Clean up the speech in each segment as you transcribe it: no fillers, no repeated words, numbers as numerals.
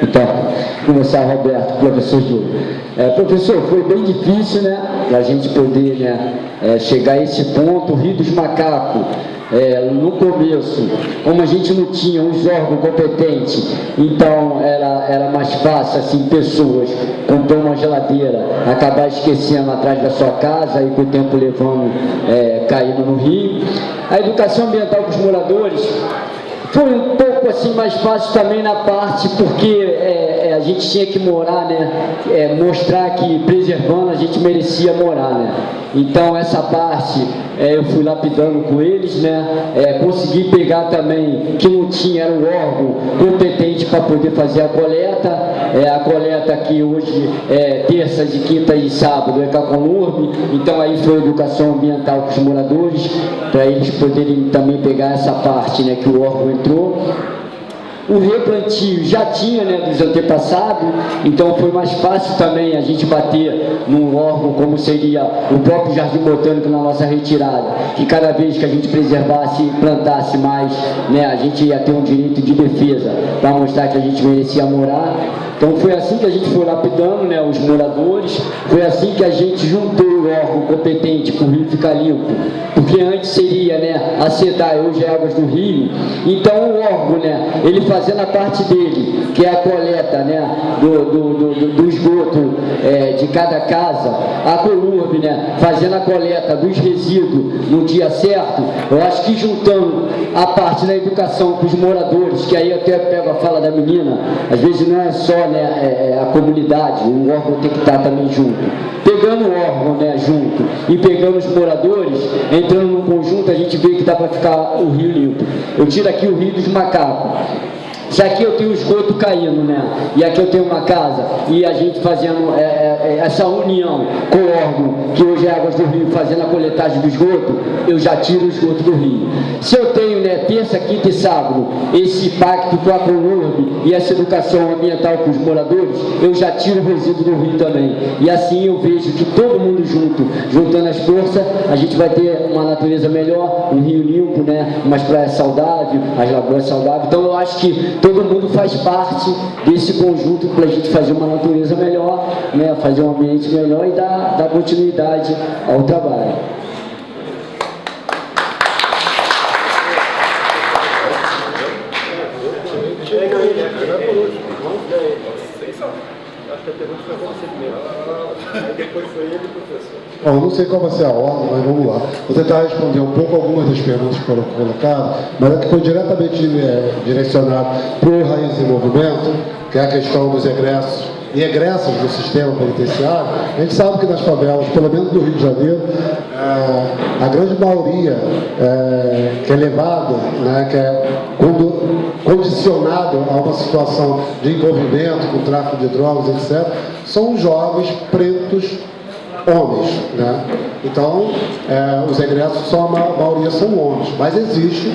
Então, começar, Roberto, professor Júlio. Professor, foi bem difícil, né, a gente poder, né, chegar a esse ponto. O Rio dos Macacos, no começo, como a gente não tinha uns órgãos competentes, então era mais fácil, assim, pessoas comprar uma geladeira, acabar esquecendo atrás da sua casa e com o tempo levando, caindo no rio. A educação ambiental com os moradores foi um pouco assim mais fácil também na parte porque a gente tinha que morar, né? Mostrar que preservando a gente merecia morar, né? Então essa parte eu fui lapidando com eles, né? Consegui pegar também que não tinha, era um órgão competente para poder fazer a coleta que hoje terças e quintas e sábado é com a Conurb, então aí foi a educação ambiental com os moradores, para eles poderem também pegar essa parte, né, que o órgão entrou. O replantio já tinha, né, dos antepassados, então foi mais fácil também a gente bater num órgão como seria o próprio Jardim Botânico na nossa retirada, que cada vez que a gente preservasse e plantasse mais, né, a gente ia ter um direito de defesa para mostrar que a gente merecia morar. Então foi assim que a gente foi lapidando, né, os moradores, foi assim que a gente juntou o órgão competente para o rio ficar limpo, porque antes seria, né, a SEDAI, hoje é Águas do Rio, então o órgão, né, ele fazendo a parte dele, que é a coleta, né, do esgoto de cada casa, a Conurb, né, fazendo a coleta dos resíduos no dia certo. Eu acho que juntando a parte da educação com os moradores, que aí até pego a fala da menina, às vezes não é só, né, a comunidade, o órgão tem que estar também junto. Pegando o órgão, né, junto e pegando os moradores, entrando num conjunto, a gente vê que dá para ficar o rio limpo. Eu tiro aqui o Rio dos Macacos. Se aqui eu tenho o esgoto caindo, né? E aqui eu tenho uma casa, e a gente fazendo essa união com o órgão, que hoje é Águas do Rio, fazendo a coletagem do esgoto, eu já tiro o esgoto do rio. Se eu tenho, né, terça, quinta e sábado, esse pacto com a Conurb e essa educação ambiental com os moradores, eu já tiro o resíduo do rio também. E assim eu vejo que todo mundo juntando as forças, a gente vai ter uma natureza melhor, um rio limpo, né? Umas praias saudáveis, as lagoas saudáveis. Então eu acho que todo mundo faz parte desse conjunto para a gente fazer uma natureza melhor, né, fazer um ambiente melhor e dar continuidade ao trabalho. Depois foi ele, professor. Bom, não sei qual vai ser a ordem, mas vamos lá. Vou tentar responder um pouco algumas das perguntas que foram colocadas, mas é que foi diretamente direcionado para o Raiz em Movimento, que é a questão dos egressos e egressas do sistema penitenciário. A gente sabe que nas favelas, pelo menos do Rio de Janeiro, a grande maioria que é levada, né, que é condicionado a uma situação de envolvimento com tráfico de drogas, etc., são jovens pretos homens, né? Então, os egressos a maioria são homens, mas existe,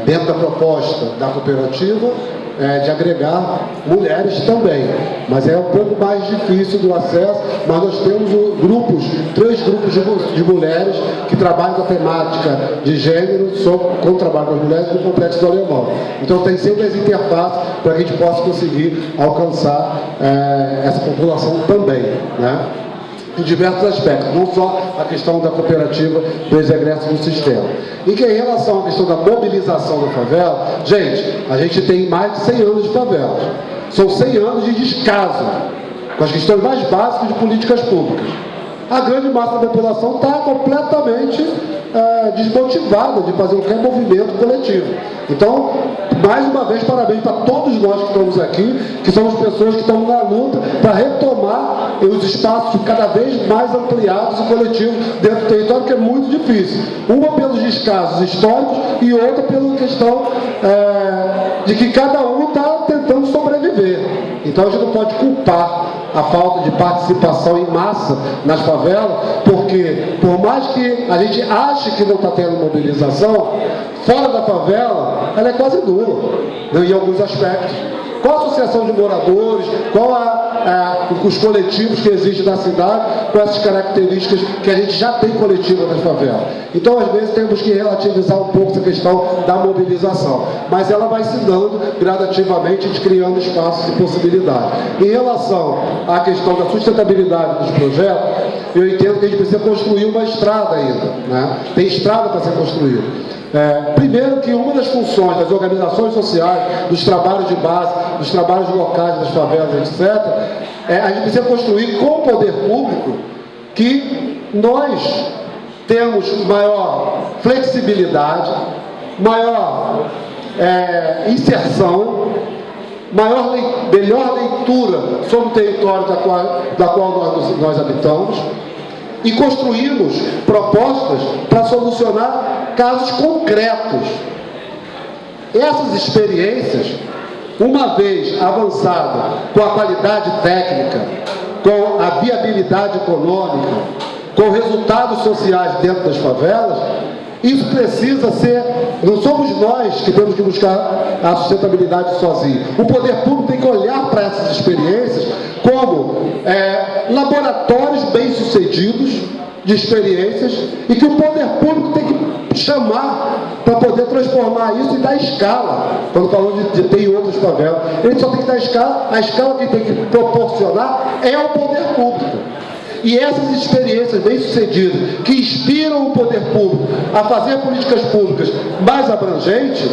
dentro da proposta da cooperativa, de agregar mulheres também, mas é um pouco mais difícil do acesso, mas nós temos três grupos de mulheres que trabalham com a temática de gênero, com o trabalho com as mulheres no Complexo do Alemão. Então tem sempre as interfaces para que a gente possa conseguir alcançar essa população também, né? Em diversos aspectos, não só a questão da cooperativa dos egressos no sistema. E que em relação à questão da mobilização da favela, gente, a gente tem mais de 100 anos de favela. São 100 anos de descaso com as questões mais básicas de políticas públicas. A grande massa da população está completamente desmotivada de fazer qualquer movimento coletivo. Então, mais uma vez, parabéns para todos nós que estamos aqui, que somos pessoas que estamos na luta para retomar os espaços cada vez mais ampliados e coletivos dentro do território, que é muito difícil. Uma pelos descasos históricos e outra pela questão de que cada um está tentando sobreviver. Então a gente não pode culpar a falta de participação em massa nas favelas, porque por mais que a gente ache que não está tendo mobilização, fora da favela, ela é quase nula, em alguns aspectos. Qual a associação de moradores, os coletivos que existem na cidade, com essas características que a gente já tem coletiva nas favelas. Então, às vezes, temos que relativizar um pouco essa questão da mobilização, mas ela vai se dando gradativamente, criando espaços e possibilidades. Em relação à questão da sustentabilidade dos projetos, eu entendo que a gente precisa construir uma estrada ainda, né? Tem estrada para ser construída. Primeiro que uma das funções das organizações sociais, dos trabalhos de base, dos trabalhos locais, das favelas, etc., a gente precisa construir com o poder público que nós temos maior flexibilidade, maior inserção, melhor leitura sobre o território da qual nós habitamos, e construímos propostas para solucionar casos concretos. Essas experiências, uma vez avançada com a qualidade técnica, com a viabilidade econômica, com resultados sociais dentro das favelas, isso precisa ser, não somos nós que temos que buscar a sustentabilidade sozinho. O poder público tem que olhar para essas experiências como laboratórios bem-sucedidos de experiências, e que o poder público tem que chamar para poder transformar isso e dar escala. Quando falamos de ter em outras favelas, ele só tem que dar escala. A escala que tem que proporcionar é o poder público. E essas experiências bem-sucedidas, que inspiram o poder público a fazer políticas públicas mais abrangentes,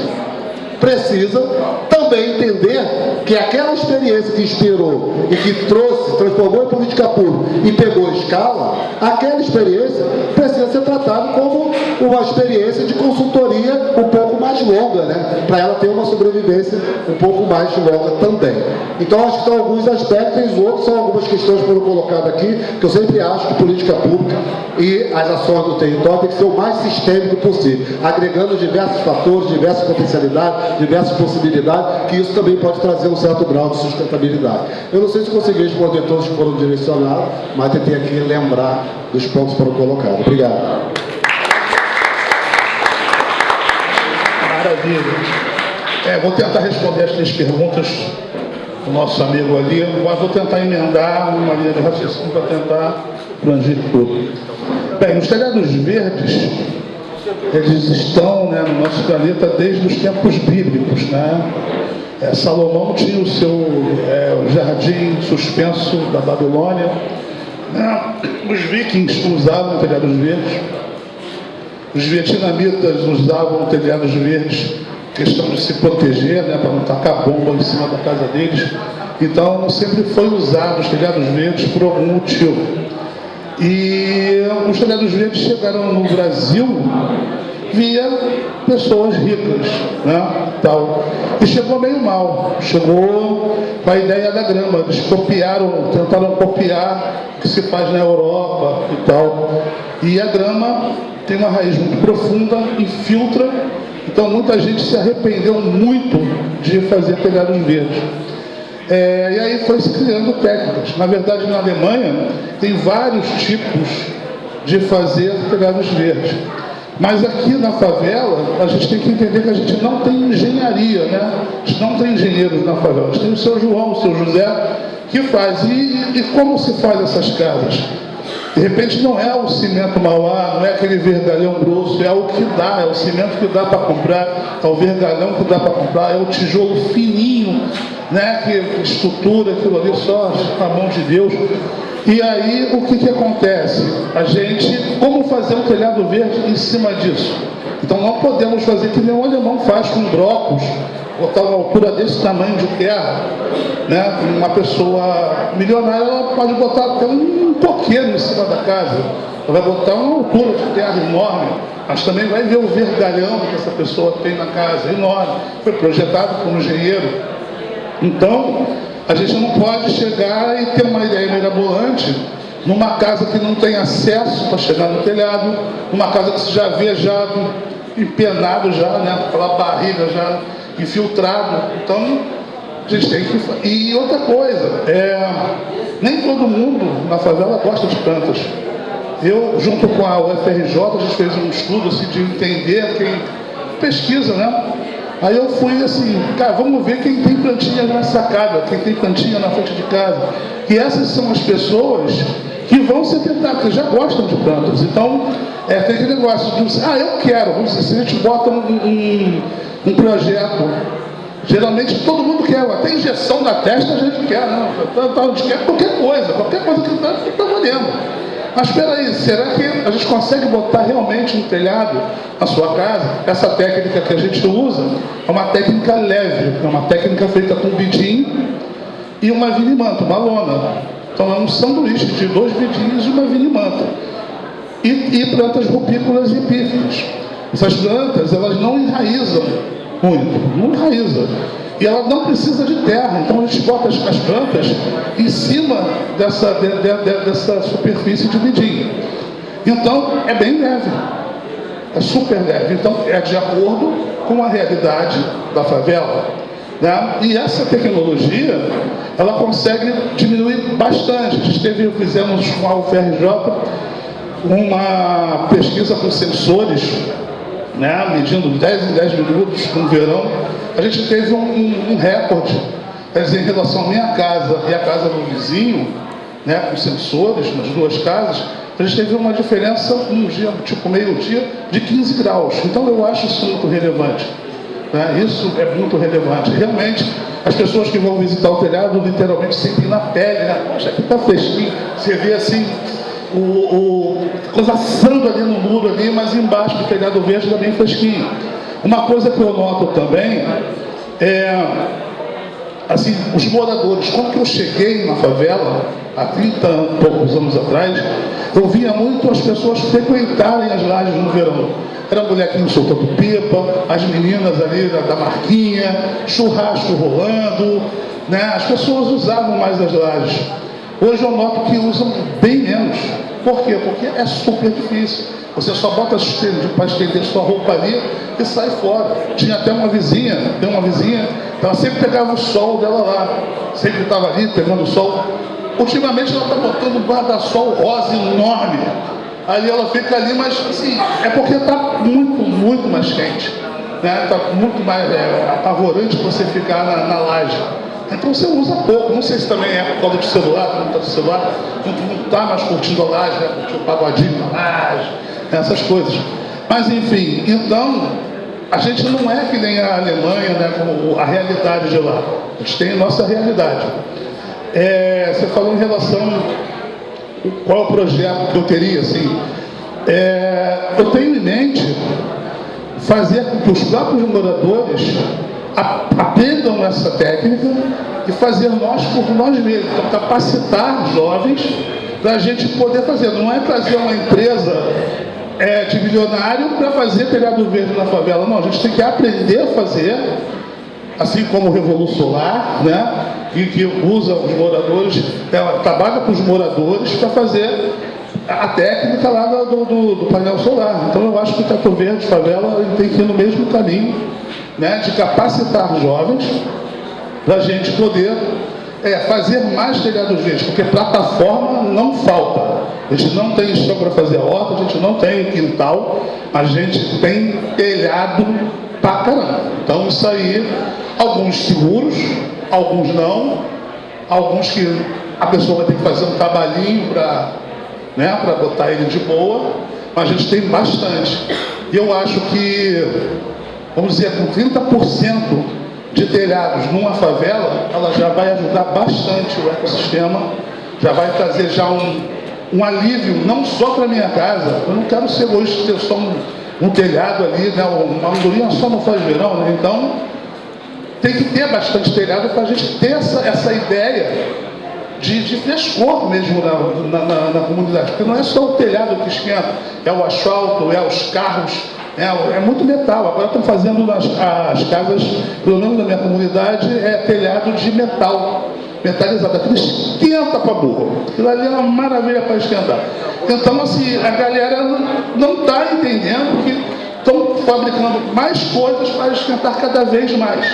precisa também entender que aquela experiência que inspirou e que transformou em política pública e pegou escala, aquela experiência precisa ser tratada como uma experiência de consultoria um pouco mais longa, né? Para ela ter uma sobrevivência um pouco mais longa também. Então, acho que são alguns aspectos, e os outros são algumas questões que foram colocadas aqui, que eu sempre acho que política pública e as ações do território tem que ser o mais sistêmico possível, agregando diversos fatores, diversas potencialidades, diversas possibilidades, que isso também pode trazer um certo grau de sustentabilidade. Eu não sei se consegui responder todos que foram direcionados, mas tentei aqui lembrar dos pontos que foram colocados. Obrigado. Maravilha. Vou tentar responder as 3 perguntas do nosso amigo ali, mas vou tentar emendar uma linha de raciocínio para tentar abranger tudo. Bem, os telhados verdes, eles estão, né, no nosso planeta desde os tempos bíblicos, né? Salomão tinha o seu jardim suspenso da Babilônia, né? Os vikings usavam telhados verdes, os vietnamitas usavam telhados verdes, questão de se proteger, né, para não tacar bomba em cima da casa deles. Então sempre foi usado os telhados verdes por algum motivo. E os telhados verdes chegaram no Brasil via pessoas ricas, né, tal. E chegou meio mal, chegou com a ideia da grama. Eles tentaram copiar o que se faz na Europa e tal. E a grama tem uma raiz muito profunda, infiltra, então muita gente se arrependeu muito de fazer telhados verdes. E aí foi se criando técnicas. Na verdade, na Alemanha, tem vários tipos de fazer telhados verdes. Mas aqui na favela, a gente tem que entender que a gente não tem engenharia, né? A gente não tem engenheiros na favela. A gente tem o seu João, o seu José, que faz. E como se faz essas casas? De repente não é o cimento Mauá, não é aquele vergalhão grosso, é o que dá, é o cimento que dá para comprar, é o vergalhão que dá para comprar, é o tijolo fininho, né, que estrutura aquilo ali só a mão de Deus. E aí o que acontece? A gente, como fazer um telhado verde em cima disso? Então não podemos fazer que nem o alemão faz com blocos, botar uma altura desse tamanho de terra, né? Uma pessoa milionária, ela pode botar um coqueiro em cima da casa, ela vai botar uma altura de terra enorme, mas também vai ver o vergalhão que essa pessoa tem na casa, enorme, foi projetado por um engenheiro. Então, a gente não pode chegar e ter uma ideia mirabolante numa casa que não tem acesso para chegar no telhado, numa casa que você já vê já empenado já, né? Aquela barriga já infiltrado. Então, a gente tem que... E outra coisa, nem todo mundo na favela gosta de plantas. Eu, junto com a UFRJ, a gente fez um estudo assim, de entender quem pesquisa, né? Aí eu fui assim, cara, vamos ver quem tem plantinha na sacada, quem tem plantinha na frente de casa. E essas são as pessoas que vão se tentar, porque já gostam de plantas. Então, tem aquele negócio de, eu quero, vamos dizer, se a gente bota um projeto, geralmente todo mundo quer, até injeção na testa a gente quer, não, a gente quer qualquer coisa que está valendo. Mas espera aí, será que a gente consegue botar realmente um telhado na sua casa? Essa técnica que a gente usa é uma técnica leve, é uma técnica feita com bidim e uma vinimanta, uma lona. Então é um sanduíche de 2 bidins e uma vinimanta. E plantas rupícolas e epífitas. Essas plantas, elas não enraizam muito, não enraizam. E ela não precisa de terra, então a gente bota as plantas em cima dessa superfície de bidim. Então, é bem leve, é super leve. Então, é de acordo com a realidade da favela. Né? E essa tecnologia, ela consegue diminuir bastante. A gente fizemos com a UFRJ uma pesquisa com sensores, né? Medindo 10 em 10 minutos no verão. A gente teve um recorde, quer dizer, em relação à minha casa e à casa do vizinho, né, com sensores nas 2 casas, a gente teve uma diferença um dia, tipo meio-dia, de 15 graus. Então eu acho isso muito relevante. Né? Isso é muito relevante. Realmente, as pessoas que vão visitar o telhado literalmente sentem na pele, né? Poxa, aqui está fresquinho. Você vê assim, coisa assando ali no muro ali, mas embaixo do telhado verde está bem fresquinho. Uma coisa que eu noto também assim, os moradores. Quando eu cheguei na favela, há 30 e poucos anos atrás, eu via muito as pessoas frequentarem as lajes no verão. Era molequinho soltando pipa, as meninas ali da marquinha, churrasco rolando, né? As pessoas usavam mais as lajes. Hoje eu noto que usam bem menos. Por quê? Porque é super difícil. Você só bota para estender sua roupa ali e sai fora. Tinha até uma vizinha, ela sempre pegava o sol dela lá. Sempre estava ali pegando o sol. Ultimamente ela está botando um guarda-sol rosa enorme. Ali ela fica ali, mas assim, é porque está muito, muito mais quente. Está muito mais apavorante você ficar na laje. Então você usa pouco, não sei se também é por causa do celular, não está do celular, não está mais curtindo a laje, né? Curtindo o pagodinho na laje, essas coisas. Mas enfim, então, a gente não é que nem a Alemanha, né, como a realidade de lá. A gente tem a nossa realidade. Você falou em relação qual é o projeto que eu teria, assim. Eu tenho em mente fazer com que os próprios moradores aprendam essa técnica e fazer nós por nós mesmos. Então, capacitar jovens para a gente poder fazer. Não é trazer uma empresa de milionário para fazer telhado verde na favela. Não, a gente tem que aprender a fazer, assim como o Revolução Solar, né? Que usa os moradores, trabalha com os moradores para fazer a técnica lá do painel solar. Então eu acho que o Teto Verde Favela ele tem que ir no mesmo caminho, né, de capacitar jovens para a gente poder fazer mais telhados verdes, porque plataforma não falta. A gente não tem chão para fazer a horta, a gente não tem quintal, a gente tem telhado pra caramba. Então isso aí, alguns seguros, alguns não, alguns que a pessoa vai ter que fazer um trabalhinho para botar ele de boa, mas a gente tem bastante. E eu acho que, vamos dizer, com 30% de telhados numa favela, ela já vai ajudar bastante o ecossistema, já vai trazer já um alívio, não só para a minha casa. Eu não quero ser hoje ter só um telhado ali, né? Uma andorinha só não faz verão, né? Então, tem que ter bastante telhado para a gente ter essa ideia de frescor mesmo na comunidade, porque não é só o telhado que esquenta, é o asfalto, é os carros, é muito metal. Agora estão fazendo as casas, pelo menos na minha comunidade, telhado de metal, metalizado, aquilo esquenta para burro, aquilo ali é uma maravilha para esquentar. Então assim, a galera não está entendendo que estão fabricando mais coisas para esquentar cada vez mais.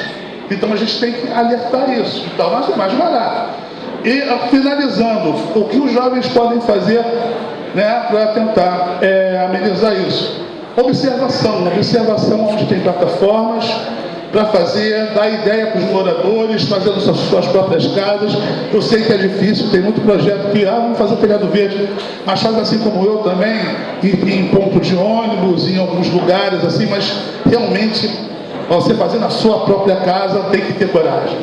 Então a gente tem que alertar isso. Então vai ser mais barato. E finalizando, o que os jovens podem fazer, né, para tentar amenizar isso? Observação onde tem plataformas, para fazer, dar ideia para os moradores, fazendo suas próprias casas. Eu sei que é difícil, tem muito projeto que, vamos fazer telhado verde, mas faz assim como eu também, em ponto de ônibus, em alguns lugares assim, mas realmente, você fazer na sua própria casa, tem que ter coragem.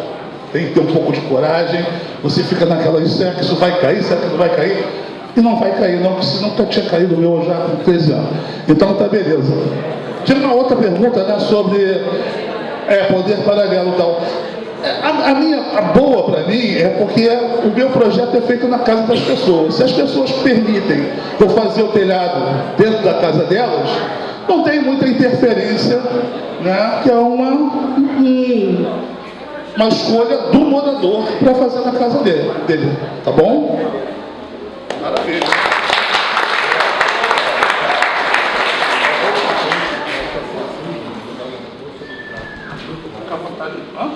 Tem que ter um pouco de coragem. Você fica naquela, será que isso vai cair, será que não vai cair? E não vai cair não, porque senão nunca tinha caído o meu já com 13 anos. Então tá beleza. Tinha uma outra pergunta, né, sobre poder paralelo e tal. A boa para mim é porque o meu projeto é feito na casa das pessoas. Se as pessoas permitem eu fazer o telhado dentro da casa delas, não tem muita interferência, né, que é uma escolha do morador para fazer na casa dele. Tá bom? Maravilha.